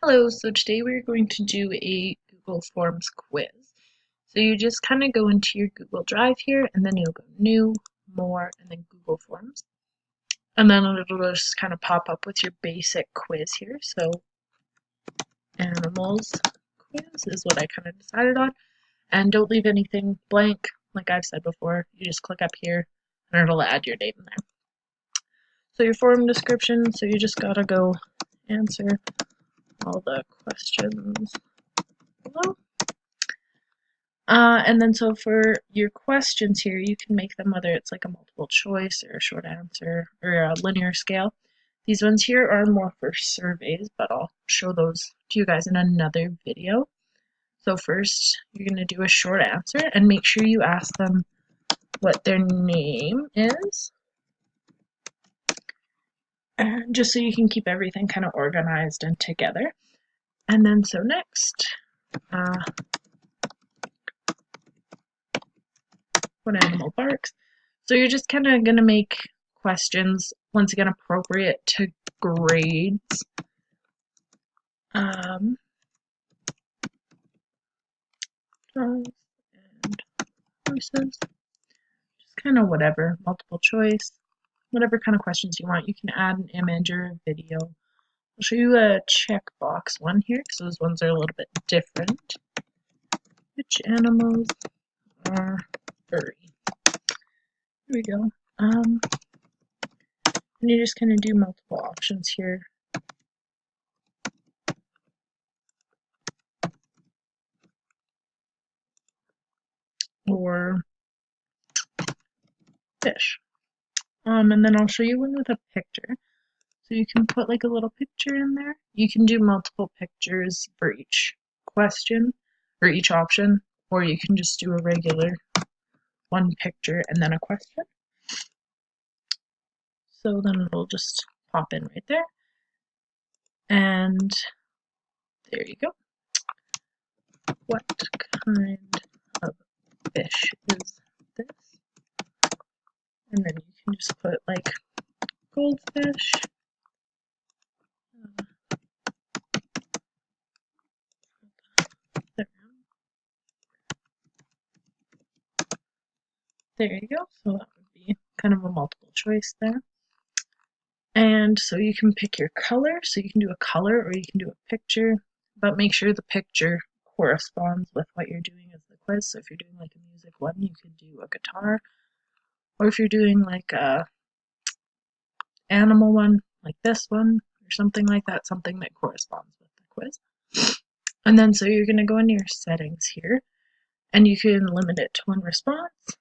Hello, so today we're going to do a Google Forms quiz. So you just kind of go into your Google Drive here, and then you'll go New, More, and then Google Forms. And then it'll just kind of pop up with your basic quiz here. So animals quiz is what I kind of decided on. And don't leave anything blank, like I've said before. You just click up here, and it'll add your name in there. So your form description, so you just gotta go answer all the questions below. And then so for your questions here, you can make them whether it's like a multiple choice or a short answer or a linear scale. These ones here are more for surveys, but I'll show those to you guys in another video. So first, you're going to do a short answer and make sure you ask them what their name is. And just so you can keep everything kind of organized and together. And then so next, what animal barks? So you're just kind of going to make questions, once again, appropriate to grades. And horses. Just kind of whatever, multiple choice, whatever kind of questions you want. You can add an image or a video. I'll show you a checkbox one here, because those ones are a little bit different. Which animals are furry? Here we go. And you just kind of do multiple options here. Or fish. And then I'll show you one with a picture. So you can put like a little picture in there. You can do multiple pictures for each question or each option, or you can just do a regular one picture and then a question. So then it'll just pop in right there. And there you go. What kind of fish is this? And then you can just put like goldfish. There you go. So that would be kind of a multiple choice there. And so you can pick your color. So you can do a color or you can do a picture, but make sure the picture corresponds with what you're doing as the quiz. So if you're doing like a music one, you could do a guitar. Or if you're doing like a animal one, like this one, or something like that, something that corresponds with the quiz. And then so you're going to go into your settings here, and you can limit it to one response.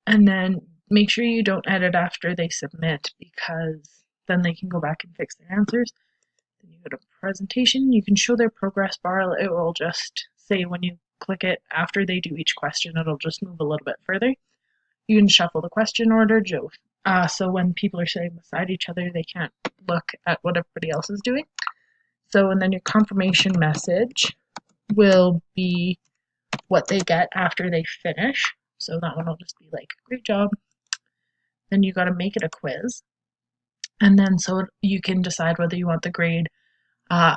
And then make sure you don't edit after they submit, because then they can go back and fix their answers. Then you go to presentation, you can show their progress bar. It will just say when you click it after they do each question, it'll just move a little bit further. You can shuffle the question order, so when people are sitting beside each other, they can't look at what everybody else is doing. So, and then your confirmation message will be what they get after they finish. So that one will just be like, great job. Then you got to make it a quiz. And then so you can decide whether you want the grade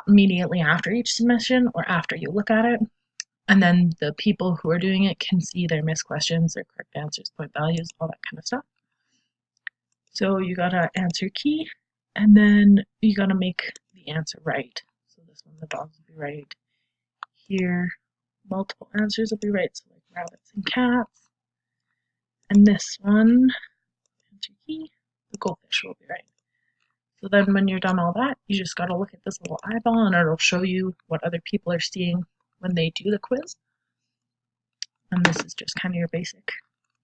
immediately after each submission or after you look at it. And then the people who are doing it can see their missed questions, their correct answers, point values, all that kind of stuff. So you gotta answer key, and then you gotta make the answer right. So this one, the dogs will be right. Here, multiple answers will be right, so like rabbits and cats. And this one, answer key, the goldfish will be right. So then when you're done all that, you just gotta look at this little eyeball and it'll show you what other people are seeing when they do the quiz. And this is just kind of your basic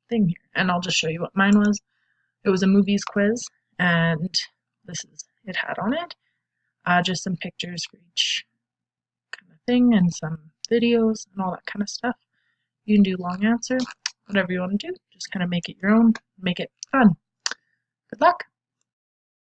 thing here. And I'll just show you what mine was. It was a movies quiz, and this is it had on it. Just some pictures for each kind of thing and some videos and all that kind of stuff. You can do long answer, whatever you want to do. Just kind of make it your own, make it fun. Good luck.